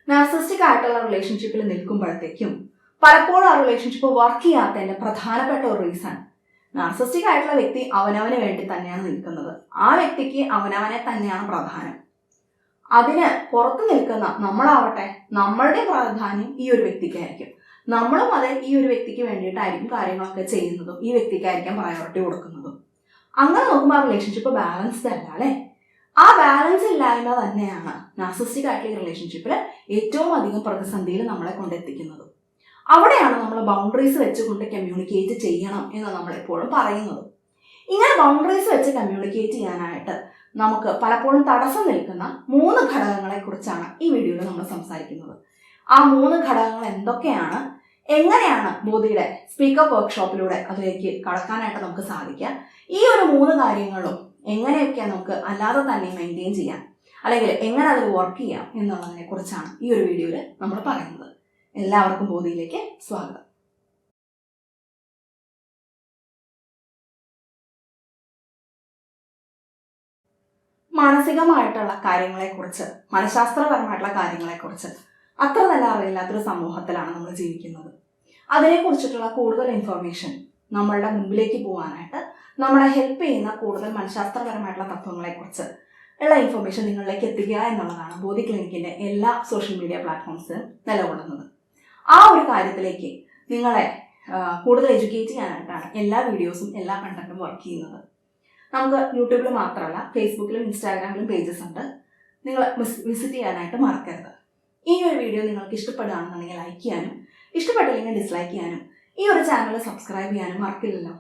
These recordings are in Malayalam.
നാർസിസ്റ്റിക് ആയിട്ടുള്ള റിലേഷൻഷിപ്പിൽ നിൽക്കുമ്പോഴത്തേക്കും പലപ്പോഴും ആ റിലേഷൻഷിപ്പ് വർക്ക് ചെയ്യാത്തതിന്റെ പ്രധാനപ്പെട്ട ഒരു റീസൺ, നാർസിസ്റ്റിക് ആയിട്ടുള്ള വ്യക്തി അവനവന് വേണ്ടി തന്നെയാണ് നിൽക്കുന്നത്. ആ വ്യക്തിക്ക് അവനവനെ തന്നെയാണ് പ്രധാനം. അതിന് പുറത്തു നിൽക്കുന്ന നമ്മളാവട്ടെ, നമ്മളുടെ പ്രാധാന്യം ഈ ഒരു വ്യക്തിക്കായിരിക്കും. നമ്മളും അതെ ഈ ഒരു വ്യക്തിക്ക് വേണ്ടിയിട്ടായിരിക്കും കാര്യങ്ങളൊക്കെ ചെയ്യുന്നതും ഈ വ്യക്തിക്കായിരിക്കും പ്രയോറിറ്റി കൊടുക്കുന്നതും. അങ്ങനെ നോക്കുമ്പോൾ ആ റിലേഷൻഷിപ്പ് ബാലൻസ്ഡ് അല്ല അല്ലെ? ആ ബാലൻസ് ഇല്ലായ്മ തന്നെയാണ് നാർസിസ്റ്റിക് ആയിട്ടുള്ള റിലേഷൻഷിപ്പിൽ ഏറ്റവും അധികം പ്രതിസന്ധിയിൽ നമ്മളെ കൊണ്ടെത്തിക്കുന്നത്. അവിടെയാണ് നമ്മൾ ബൗണ്ടറീസ് വെച്ചുകൊണ്ട് കമ്മ്യൂണിക്കേറ്റ് ചെയ്യണം എന്ന് നമ്മൾ എപ്പോഴും പറയുന്നത്. ഇങ്ങനെ ബൗണ്ടറീസ് വെച്ച് കമ്മ്യൂണിക്കേറ്റ് ചെയ്യാനായിട്ട് നമുക്ക് പലപ്പോഴും തടസ്സം നിൽക്കുന്ന 3 ഘടകങ്ങളെ കുറിച്ചാണ് ഈ വീഡിയോയിൽ നമ്മൾ സംസാരിക്കുന്നത്. ആ 3 ഘടകങ്ങൾ എന്തൊക്കെയാണ്, എങ്ങനെയാണ് ബോധിയുടെ സ്പീക്കപ്പ് വർക്ക്ഷോപ്പിലൂടെ അതിലേക്ക് കടക്കാനായിട്ട് നമുക്ക് സാധിക്കുക, ഈ ഒരു 3 കാര്യങ്ങളും എങ്ങനെയൊക്കെ നമുക്ക് അല്ലാതെ തന്നെ മെയിൻറ്റെയിൻ ചെയ്യാം, അല്ലെങ്കിൽ എങ്ങനെ അതിൽ വർക്ക് ചെയ്യാം എന്നുള്ളതിനെ കുറിച്ചാണ് ഈ ഒരു വീഡിയോയിൽ നമ്മൾ പറയുന്നത്. എല്ലാവർക്കും ബോധിയിലേക്ക് സ്വാഗതം. മാനസികമായിട്ടുള്ള കാര്യങ്ങളെക്കുറിച്ച്, മനഃശാസ്ത്രപരമായിട്ടുള്ള കാര്യങ്ങളെക്കുറിച്ച് അത്ര നല്ല അറിയില്ലാത്തൊരു സമൂഹത്തിലാണ് നമ്മൾ ജീവിക്കുന്നത്. അതിനെക്കുറിച്ചിട്ടുള്ള കൂടുതൽ ഇൻഫർമേഷൻ നമ്മളുടെ മുമ്പിലേക്ക് പോകാനായിട്ട് നമ്മളെ ഹെൽപ്പ് ചെയ്യുന്ന കൂടുതൽ മനഃശാസ്ത്രപരമായിട്ടുള്ള തത്വങ്ങളെക്കുറിച്ച് ഉള്ള ഇൻഫർമേഷൻ നിങ്ങളിലേക്ക് എത്തിക്കുക എന്നുള്ളതാണ് ബോധി ക്ലിനിക്കിൻ്റെ എല്ലാ സോഷ്യൽ മീഡിയ പ്ലാറ്റ്ഫോംസിലും നിലകൊള്ളുന്നത്. ആ ഒരു കാര്യത്തിലേക്ക് നിങ്ങളെ കൂടുതൽ എഡ്യൂക്കേറ്റ് ചെയ്യാനായിട്ടാണ് എല്ലാ വീഡിയോസും എല്ലാ കണ്ടന്റും വർക്ക് ചെയ്യുന്നത്. നമുക്ക് യൂട്യൂബിൽ മാത്രമല്ല, ഫേസ്ബുക്കിലും ഇൻസ്റ്റാഗ്രാമിലും പേജസ് ഉണ്ട്. നിങ്ങൾ വിസിറ്റ് ചെയ്യാനായിട്ട് മറക്കരുത്. ഈ ഒരു വീഡിയോ നിങ്ങൾക്ക് ഇഷ്ടപ്പെടുകയാണെന്നുണ്ടെങ്കിൽ ലൈക്ക് ചെയ്യാനും, ഇഷ്ടപ്പെട്ടില്ലെങ്കിൽ ഡിസ്ലൈക്ക് ചെയ്യാനും, ഈ ഒരു ചാനൽ സബ്സ്ക്രൈബ് ചെയ്യാനും മറക്കില്ലല്ലോ.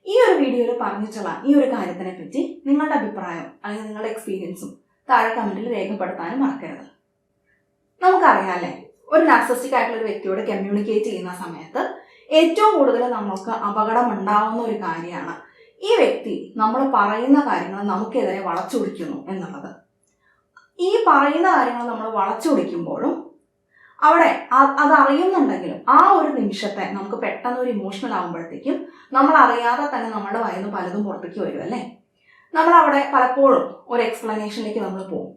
ഈ ഒരു വീഡിയോയിൽ പറഞ്ഞിട്ടുള്ള ഈ ഒരു കാര്യത്തിനെ പറ്റി നിങ്ങളുടെ അഭിപ്രായം അല്ലെങ്കിൽ നിങ്ങളുടെ എക്സ്പീരിയൻസും താഴെ കമൻറ്റിൽ രേഖപ്പെടുത്താനും മറക്കരുത്. നമുക്കറിയാമല്ലേ, ഒരു നാർസിസ്റ്റിക് ആയിട്ടുള്ള ഒരു വ്യക്തിയോട് കമ്മ്യൂണിക്കേറ്റ് ചെയ്യുന്ന സമയത്ത് ഏറ്റവും കൂടുതൽ നമുക്ക് അപകടം ഉണ്ടാവുന്ന ഒരു കാര്യമാണ് ഈ വ്യക്തി നമ്മൾ പറയുന്ന കാര്യങ്ങൾ നമുക്കെതിരെ വളച്ചൊടിക്കുന്നു എന്നുള്ളത്. ഈ പറയുന്ന കാര്യങ്ങൾ നമ്മൾ വളച്ചൊടിക്കുമ്പോഴും അവിടെ അത് അറിയുന്നുണ്ടെങ്കിലും ആ ഒരു നിമിഷത്തെ നമുക്ക് പെട്ടെന്ന് ഒരു ഇമോഷണൽ ആകുമ്പോഴത്തേക്കും നമ്മൾ അറിയാതെ തന്നെ നമ്മുടെ വായിൽ നിന്ന് പലതും പുറത്തേക്ക് വരും അല്ലേ. നമ്മളവിടെ പലപ്പോഴും ഒരു എക്സ്പ്ലനേഷനിലേക്ക് നമ്മൾ പോകും.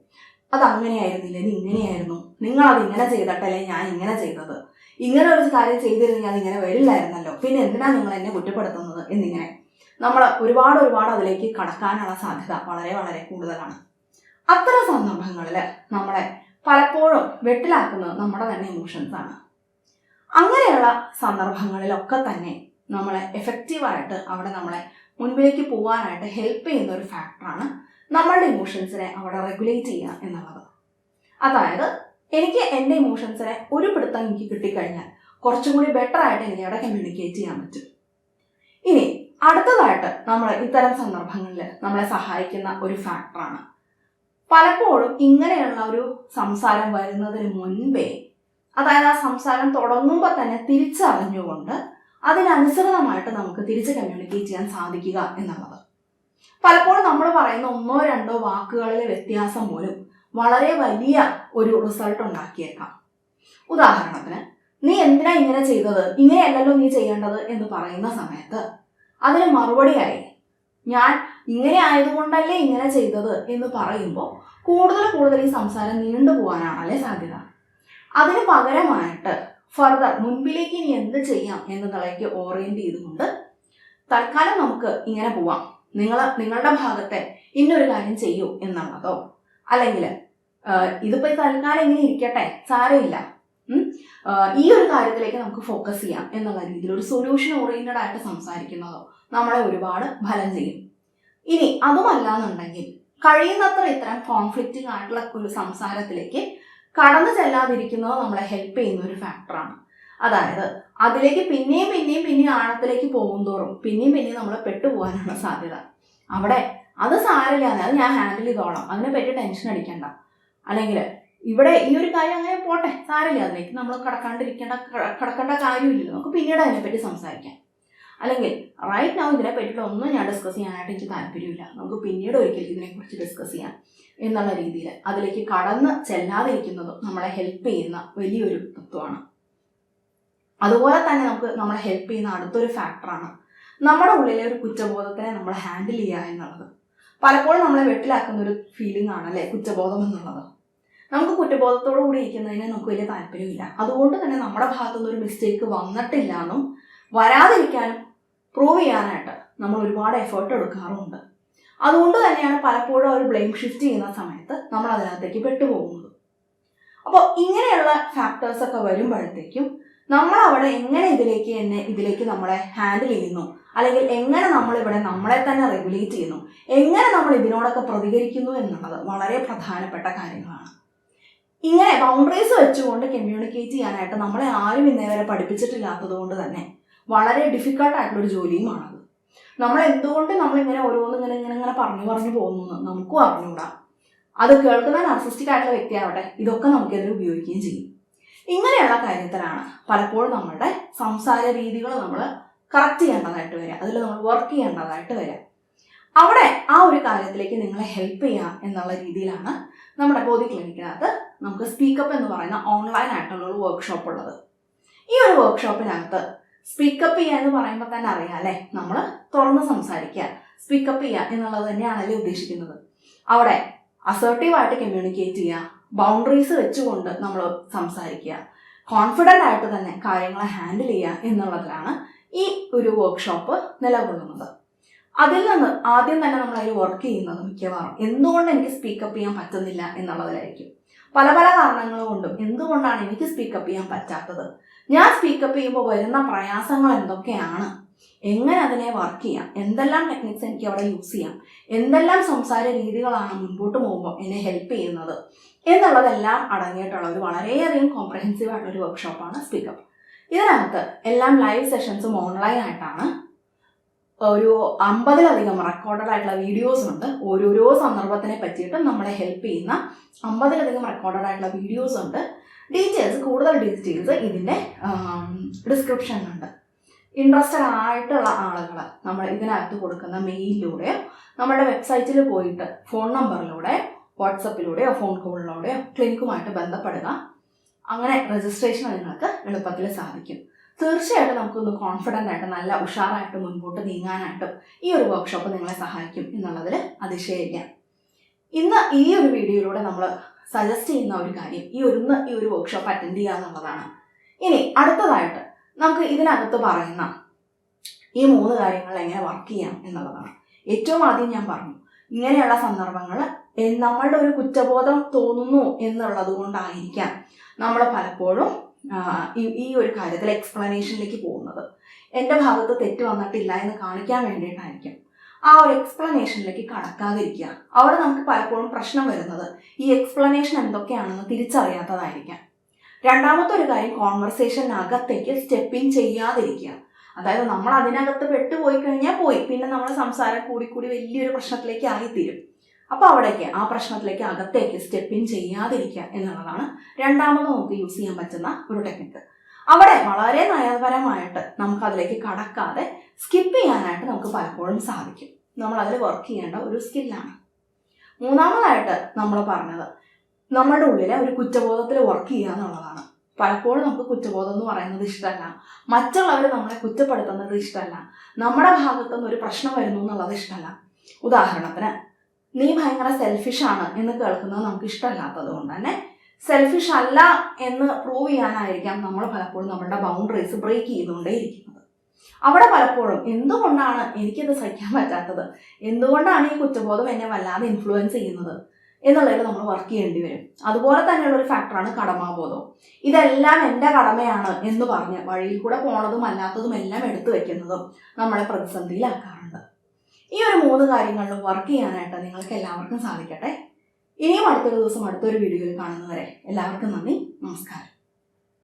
അത് അങ്ങനെയായിരുന്നില്ല, ഇത് ഇങ്ങനെയായിരുന്നു, നിങ്ങളത് ഇങ്ങനെ ചെയ്തിട്ടല്ലേ ഞാൻ ഇങ്ങനെ ചെയ്തത്, ഇങ്ങനെ ഒരു കാര്യം ചെയ്തിരുന്നെങ്കിൽ അത് ഇങ്ങനെ വരില്ലായിരുന്നല്ലോ, പിന്നെ എന്തിനാ നിങ്ങൾ എന്നെ കുറ്റപ്പെടുത്തുന്നത് എന്നിങ്ങനെ നമ്മൾ ഒരുപാട് അതിലേക്ക് കടക്കാനുള്ള സാധ്യത വളരെ വളരെ കൂടുതലാണ്. അത്തരം സന്ദർഭങ്ങളിൽ നമ്മളെ പലപ്പോഴും വെട്ടിലാക്കുന്നത് നമ്മുടെ തന്നെ ഇമോഷൻസ് ആണ്. അങ്ങനെയുള്ള സന്ദർഭങ്ങളിലൊക്കെ തന്നെ നമ്മളെ എഫക്റ്റീവായിട്ട് അവിടെ നമ്മളെ മുൻപിലേക്ക് പോകാനായിട്ട് ഹെൽപ്പ് ചെയ്യുന്ന ഒരു ഫാക്ടറാണ് നമ്മളുടെ ഇമോഷൻസിനെ അവിടെ റെഗുലേറ്റ് ചെയ്യുക എന്നുള്ളത്. അതായത് എനിക്ക് എൻ്റെ ഇമോഷൻസിനെ ഒരു പിടുത്തം എനിക്ക് കിട്ടിക്കഴിഞ്ഞാൽ കുറച്ചും കൂടി ബെറ്റർ ആയിട്ട് എനിക്ക് അവിടെ കമ്മ്യൂണിക്കേറ്റ് ചെയ്യാൻ പറ്റും. ഇനി അടുത്തതായിട്ട് നമ്മൾ ഇത്തരം സന്ദർഭങ്ങളിൽ നമ്മളെ സഹായിക്കുന്ന ഒരു ഫാക്ടറാണ്, പലപ്പോഴും ഇങ്ങനെയുള്ള ഒരു സംസാരം വരുന്നതിന് മുൻപേ, അതായത് ആ സംസാരം തുടങ്ങുമ്പോൾ തന്നെ തിരിച്ചറിഞ്ഞുകൊണ്ട് അതിനനുസൃതമായിട്ട് നമുക്ക് തിരിച്ച് കമ്മ്യൂണിക്കേറ്റ് ചെയ്യാൻ സാധിക്കുക എന്നുള്ളത്. പലപ്പോഴും നമ്മൾ പറയുന്ന 1-2 വാക്കുകളിലെ വ്യത്യാസം പോലും വളരെ വലിയ ഒരു റിസൾട്ട് ഉണ്ടാക്കിയേക്കാം. ഉദാഹരണത്തിന്, നീ എന്തിനാ ഇങ്ങനെ ചെയ്തത്, ഇങ്ങനെയല്ലല്ലോ നീ ചെയ്യേണ്ടത് എന്ന് പറയുന്ന സമയത്ത് അതിന് മറുപടിയായി ഞാൻ ഇങ്ങനെ ആയതുകൊണ്ടല്ലേ ഇങ്ങനെ ചെയ്തത് എന്ന് പറയുമ്പോൾ കൂടുതൽ ഈ സംസാരം നീണ്ടുപോകാനാണല്ലേ സാധ്യത. അതിന് പകരമായിട്ട് ഫർദർ മുൻപിലേക്ക് ഇനി എന്ത് ചെയ്യാം എന്നതിലേക്ക് ഓറിയന്റ് ചെയ്തുകൊണ്ട് തൽക്കാലം നമുക്ക് ഇങ്ങനെ പോവാം, നിങ്ങളുടെ ഭാഗത്തെ ഇന്നൊരു കാര്യം ചെയ്യൂ എന്നുള്ളതോ, അല്ലെങ്കിൽ ഇതിപ്പോൾ തൽക്കാലം ഇങ്ങനെ ഇരിക്കട്ടെ, സാരമില്ല, ഈ ഒരു കാര്യത്തിലേക്ക് നമുക്ക് ഫോക്കസ് ചെയ്യാം എന്നുള്ള രീതിയിൽ ഒരു സൊല്യൂഷൻ ഓറിയന്റഡ് ആയിട്ട് സംസാരിക്കുന്നതോ നമ്മളെ ഒരുപാട് ഫലം ചെയ്യും. ഇനി അതുമല്ല എന്നുണ്ടെങ്കിൽ കഴിയുന്നത്ര ഇത്തരം കോൺഫ്ലിക്റ്റിംഗ് ആയിട്ടുള്ള ഒരു സംസാരത്തിലേക്ക് കടന്നു ചെല്ലാതിരിക്കുന്നത് നമ്മളെ ഹെൽപ്പ് ചെയ്യുന്ന ഒരു ഫാക്ടറാണ്. അതായത് അതിലേക്ക് പിന്നെയും ആഴത്തിലേക്ക് പോകുന്തോറും പിന്നെയും നമ്മൾ പെട്ടുപോകാനാണ് സാധ്യത. അവിടെ അത് സാരമില്ല, അത് ഞാൻ ഹാൻഡിൽ ചെയ്തോളാം, അതിനെ പറ്റി ടെൻഷൻ അടിക്കണ്ട, അല്ലെങ്കിൽ ഇവിടെ ഈ ഒരു കാര്യം അങ്ങനെ പോട്ടെ, സാരമില്ല, അതിലേക്ക് നമ്മൾ കടക്കേണ്ട കാര്യമില്ലല്ലോ, നമുക്ക് പിന്നീട് അതിനെപ്പറ്റി സംസാരിക്കാം, അല്ലെങ്കിൽ റൈറ്റ് നൗ ഇതിനെ പറ്റിയിട്ട് ഒന്നും ഞാൻ ഡിസ്കസ് ചെയ്യാനായിട്ട് എനിക്ക് താല്പര്യമില്ല, നമുക്ക് പിന്നീട് ഒരിക്കലും ഇതിനെക്കുറിച്ച് ഡിസ്കസ് ചെയ്യാം എന്നുള്ള രീതിയിൽ അതിലേക്ക് കടന്ന് ചെല്ലാതിരിക്കുന്നതും നമ്മളെ ഹെൽപ്പ് ചെയ്യുന്ന വലിയൊരു തത്വമാണ്. അതുപോലെ തന്നെ നമ്മളെ ഹെൽപ്പ് ചെയ്യുന്ന അടുത്തൊരു ഫാക്ടറാണ് നമ്മുടെ ഉള്ളിലെ ഒരു കുറ്റബോധത്തിനെ നമ്മൾ ഹാൻഡിൽ ചെയ്യുക എന്നുള്ളത്. പലപ്പോഴും നമ്മളെ വെട്ടിലാക്കുന്ന ഒരു ഫീലിംഗ് ആണ് അല്ലേ കുറ്റബോധം എന്നുള്ളത്. നമുക്ക് കുറ്റബോധത്തോടു കൂടി ഇരിക്കുന്നതിന് നമുക്ക് വലിയ താല്പര്യമില്ല. അതുകൊണ്ട് തന്നെ നമ്മുടെ ഭാഗത്തുനിന്ന് ഒരു മിസ്റ്റേക്ക് വന്നിട്ടില്ല എന്നും വരാതിരിക്കാനും പ്രൂവ് ചെയ്യാനായിട്ട് നമ്മൾ ഒരുപാട് എഫേർട്ട് എടുക്കാറുമുണ്ട്. അതുകൊണ്ട് തന്നെയാണ് പലപ്പോഴും ഒരു ബ്ലെയിം ഷിഫ്റ്റ് ചെയ്യുന്ന സമയത്ത് നമ്മൾ അതിനകത്തേക്ക് പെട്ടുപോകുന്നത്. അപ്പോൾ ഇങ്ങനെയുള്ള ഫാക്ടേഴ്സൊക്കെ വരുമ്പോഴത്തേക്കും നമ്മൾ അവിടെ എങ്ങനെ ഇതിലേക്ക് നമ്മളെ ഹാൻഡിൽ ചെയ്യുന്നു, അല്ലെങ്കിൽ എങ്ങനെ നമ്മളിവിടെ നമ്മളെ തന്നെ റെഗുലേറ്റ് ചെയ്യുന്നു, എങ്ങനെ നമ്മൾ ഇതിനോടൊക്കെ പ്രതികരിക്കുന്നു എന്നുള്ളത് വളരെ പ്രധാനപ്പെട്ട കാര്യങ്ങളാണ്. ഇങ്ങനെ ബൗണ്ടറീസ് വെച്ചുകൊണ്ട് കമ്മ്യൂണിക്കേറ്റ് ചെയ്യാനായിട്ട് നമ്മളെ ആരും ഇന്നേ വരെ പഠിപ്പിച്ചിട്ടില്ലാത്തത് കൊണ്ട് തന്നെ വളരെ ഡിഫിക്കൽട്ടായിട്ടുള്ളൊരു ജോലിയുമാണത്. നമ്മൾ എന്തുകൊണ്ട് നമ്മളിങ്ങനെ ഇങ്ങനെ പറഞ്ഞു പോകുന്നു നമുക്കും അറിഞ്ഞുകൂടാ. അത് കേൾക്കുന്ന നാർസിസ്റ്റിക് ആയിട്ടുള്ള വ്യക്തിയാവട്ടെ, ഇതൊക്കെ നമുക്കെതിരെ ഉപയോഗിക്കുകയും ചെയ്യും. ഇങ്ങനെയുള്ള കാര്യത്തിലാണ് പലപ്പോഴും നമ്മളുടെ സംസാര രീതികൾ നമ്മൾ കറക്റ്റ് ചെയ്യേണ്ടതായിട്ട് വരിക, അതിൽ നമ്മൾ വർക്ക് ചെയ്യേണ്ടതായിട്ട് വരിക. അവിടെ ആ ഒരു കാര്യത്തിലേക്ക് നിങ്ങളെ ഹെൽപ്പ് ചെയ്യുക എന്നുള്ള രീതിയിലാണ് നമ്മുടെ ബോധി ക്ലിനിക്കിനകത്ത് നമുക്ക് സ്പീക്കപ്പ് എന്ന് പറയുന്ന ഓൺലൈൻ ആയിട്ടുള്ള ഒരു വർക്ക്ഷോപ്പ് ഉള്ളത്. ഈ ഒരു വർക്ക്ഷോപ്പിനകത്ത് സ്പീക്കപ്പ് ചെയ്യുക എന്ന് പറയുമ്പോൾ തന്നെ അറിയാം അല്ലേ, നമ്മൾ തുറന്ന് സംസാരിക്കുക, സ്പീക്കപ്പ് ചെയ്യുക എന്നുള്ളത് തന്നെയാണല്ലേ ഉദ്ദേശിക്കുന്നത്. അവിടെ അസേർട്ടീവായിട്ട് കമ്മ്യൂണിക്കേറ്റ് ചെയ്യുക, ബൗണ്ടറീസ് വെച്ചുകൊണ്ട് നമ്മൾ സംസാരിക്കുക, കോൺഫിഡൻ്റ് ആയിട്ട് തന്നെ കാര്യങ്ങളെ ഹാൻഡിൽ ചെയ്യുക എന്നുള്ളതിലാണ് ഈ ഒരു വർക്ക്ഷോപ്പ് നിലകൊള്ളുന്നത്. അതിൽ നിന്ന് ആദ്യം തന്നെ നമ്മൾ അതിൽ വർക്ക് ചെയ്യുന്നത് മിക്കവാറും എന്തുകൊണ്ട് എനിക്ക് സ്പീക്കപ്പ് ചെയ്യാൻ പറ്റുന്നില്ല എന്നുള്ളതിലായിരിക്കും. പല കാരണങ്ങൾ കൊണ്ടും എന്തുകൊണ്ടാണ് എനിക്ക് സ്പീക്കപ്പ് ചെയ്യാൻ പറ്റാത്തത്, ഞാൻ സ്പീക്കപ്പ് ചെയ്യുമ്പോൾ വരുന്ന പ്രയാസങ്ങൾ എന്തൊക്കെയാണ്, എങ്ങനെ അതിനെ വർക്ക് ചെയ്യാം, എന്തെല്ലാം ടെക്നിക്സ് എനിക്ക് അവിടെ യൂസ് ചെയ്യാം, എന്തെല്ലാം സംസാര രീതികളാണ് മുൻപോട്ട് പോകുമ്പോൾ എന്നെ ഹെൽപ്പ് ചെയ്യുന്നത് എന്നുള്ളതെല്ലാം അടങ്ങിയിട്ടുള്ള ഒരു വളരെയധികം കോംപ്രഹെൻസീവ് ആയിട്ടൊരു വർക്ക്ഷോപ്പാണ് സ്പീക്കപ്പ്. ഇതിനകത്ത് എല്ലാം ലൈവ് സെഷൻസും ഓൺലൈൻ ആയിട്ടാണ്. ഒരു 50-ലധികം റെക്കോർഡഡ് ആയിട്ടുള്ള വീഡിയോസ് ഉണ്ട്. ഓരോരോ സന്ദർഭത്തിനെ പറ്റിയിട്ടും നമ്മളെ ഹെൽപ്പ് ചെയ്യുന്ന 50-ലധികം റെക്കോർഡഡ് ആയിട്ടുള്ള വീഡിയോസ് ഉണ്ട്. കൂടുതൽ ഡീറ്റെയിൽസ് ഇതിൻ്റെ ഡിസ്ക്രിപ്ഷനിലുണ്ട്. ഇൻട്രസ്റ്റഡ് ആയിട്ടുള്ള ആളുകൾ നമ്മൾ ഇതിനകത്ത് കൊടുക്കുന്ന മെയിലിലൂടെയോ നമ്മുടെ വെബ്സൈറ്റിൽ പോയിട്ട് ഫോൺ നമ്പറിലൂടെ വാട്സപ്പിലൂടെയോ ഫോൺ കോളിലൂടെയോ ക്ലിനിക്കുമായിട്ട് ബന്ധപ്പെടുക. അങ്ങനെ രജിസ്ട്രേഷൻ നിങ്ങൾക്ക് എളുപ്പത്തിൽ സാധിക്കും. തീർച്ചയായിട്ടും നമുക്കൊന്ന് കോൺഫിഡൻ്റ് ആയിട്ട് നല്ല ഉഷാറായിട്ട് മുൻപോട്ട് നീങ്ങാനായിട്ടും ഈ ഒരു വർക്ക്ഷോപ്പ് നിങ്ങളെ സഹായിക്കും എന്നുള്ളതിൽ അതിശയില്ല. ഇന്ന് ഈ ഒരു വീഡിയോയിലൂടെ നമ്മൾ സജസ്റ്റ് ചെയ്യുന്ന ഒരു കാര്യം ഈ ഒരു വർക്ക്ഷോപ്പ് അറ്റൻഡ് ചെയ്യുക എന്നുള്ളതാണ്. ഇനി അടുത്തതായിട്ട് നമുക്ക് ഇതിനകത്ത് പറയുന്ന ഈ 3 കാര്യങ്ങൾ എങ്ങനെ വർക്ക് ചെയ്യാം എന്നുള്ളതാണ്. ഏറ്റവും ആദ്യം ഞാൻ പറഞ്ഞു, ഇങ്ങനെയുള്ള സന്ദർഭങ്ങൾ നമ്മളുടെ ഒരു കുറ്റബോധം തോന്നുന്നു എന്നുള്ളത് കൊണ്ടായിരിക്കാം നമ്മൾ പലപ്പോഴും ഈ ഒരു കാര്യത്തിൽ എക്സ്പ്ലനേഷനിലേക്ക് പോകുന്നത്. എൻ്റെ ഭാഗത്ത് തെറ്റ് വന്നിട്ടില്ല എന്ന് കാണിക്കാൻ വേണ്ടിയിട്ടായിരിക്കും. ആ ഒരു എക്സ്പ്ലനേഷനിലേക്ക് കടക്കാതിരിക്കുക. അവിടെ നമുക്ക് പലപ്പോഴും പ്രശ്നം വരുന്നത് ഈ എക്സ്പ്ലനേഷൻ എന്തൊക്കെയാണെന്ന് തിരിച്ചറിയാത്തതായിരിക്കാം. രണ്ടാമത്തെ ഒരു കാര്യം, കോൺവെർസേഷനകത്തേക്ക് സ്റ്റെപ്പിൻ ചെയ്യാതിരിക്കുക. അതായത് നമ്മൾ അതിനകത്ത് പെട്ടുപോയി കഴിഞ്ഞാൽ പിന്നെ നമ്മുടെ സംസാരം കൂടി വലിയൊരു പ്രശ്നത്തിലേക്ക് ആയിത്തീരും. അപ്പോൾ അവിടേക്ക് ആ പ്രശ്നത്തിലേക്ക് അകത്തേക്ക് സ്റ്റെപ്പിൻ ചെയ്യാതിരിക്കുക എന്നുള്ളതാണ് രണ്ടാമത് നമുക്ക് യൂസ് ചെയ്യാൻ പറ്റുന്ന ഒരു ടെക്നിക്ക്. അവിടെ വളരെ നയപരമായിട്ട് നമുക്കതിലേക്ക് കടക്കാതെ സ്കിപ്പ് ചെയ്യാനായിട്ട് നമുക്ക് പലപ്പോഴും സാധിക്കും. നമ്മളതിൽ വർക്ക് ചെയ്യേണ്ട ഒരു സ്കില്ലാണ്. മൂന്നാമതായിട്ട് നമ്മൾ പറഞ്ഞത് നമ്മുടെ ഉള്ളിലെ ഒരു കുറ്റബോധത്തിൽ വർക്ക് ചെയ്യുക എന്നുള്ളതാണ്. പലപ്പോഴും നമുക്ക് കുറ്റബോധം എന്ന് പറയുന്നത് ഇഷ്ടമല്ല, മറ്റുള്ളവർ നമ്മളെ കുറ്റപ്പെടുത്തുന്നത് ഇഷ്ടമല്ല, നമ്മുടെ ഭാഗത്തുനിന്ന് ഒരു പ്രശ്നം വരുന്നു എന്നുള്ളത് ഇഷ്ടമല്ല. ഉദാഹരണത്തിന്, നീ ഭയങ്കര സെൽഫിഷാണ് എന്ന് കേൾക്കുന്നത് നമുക്ക് ഇഷ്ടമല്ലാത്തത് കൊണ്ട് തന്നെ സെൽഫിഷ് അല്ല എന്ന് പ്രൂവ് ചെയ്യാനായിരിക്കാം നമ്മൾ പലപ്പോഴും നമ്മളുടെ ബൗണ്ടറീസ് ബ്രേക്ക് ചെയ്തുകൊണ്ടേയിരിക്കുന്നത്. അവിടെ പലപ്പോഴും എന്തുകൊണ്ടാണ് എനിക്കിത് സഹിക്കാൻ പറ്റാത്തത്, എന്തുകൊണ്ടാണ് ഈ കുറ്റബോധം എന്നെ വല്ലാതെ ഇൻഫ്ലുവൻസ് ചെയ്യുന്നത് എന്നുള്ളതിൽ നമ്മൾ വർക്ക് ചെയ്യേണ്ടി വരും. അതുപോലെ തന്നെയുള്ള ഒരു ഫാക്ടറാണ് കടമാബോധം. ഇതെല്ലാം എൻ്റെ കടമയാണ് എന്ന് പറഞ്ഞ് വഴിയിൽ കൂടെ പോണതും അല്ലാത്തതും എല്ലാം എടുത്തു വെക്കുന്നതും നമ്മളെ പ്രതിസന്ധിയിലാക്കാറുണ്ട്. ഈ ഒരു 3 കാര്യങ്ങളിലും വർക്ക് ചെയ്യാനായിട്ട് നിങ്ങൾക്ക് എല്ലാവർക്കും സാധിക്കട്ടെ. ഇനിയും അടുത്തൊരു ദിവസം അടുത്തൊരു വീഡിയോയിൽ കാണുന്നവരെ എല്ലാവർക്കും നന്ദി, നമസ്കാരം.